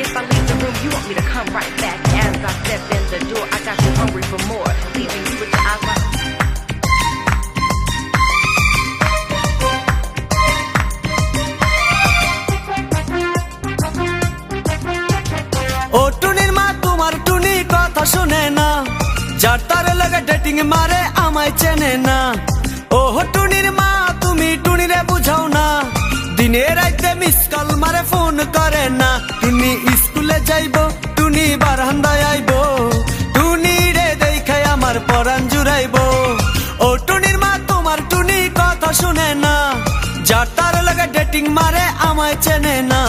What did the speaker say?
If I leave the room, you want me to come right back. As I step in the door, I got you hungry for more, leaving you with your eyes wide. ও টুনির মা তোমার টুনি কথা শুনে না, যার তার লাগে dating মারে আমায় চেনে না। ও টুনির মা তুমি টুনিরে বুঝাও না, দিনে রাইতে মিস কল মারে ফোন করে না। টুনি স্কুলে যাইবো, টুনি বারান্দায় আইবো, টুনি রে দেখে আমার পরাণ জুড়াইবো। ও টুনির মা তোমার টুনি কথা শুনে না, যার তার লাগে ডেটিং মারে আমায় চেনে না।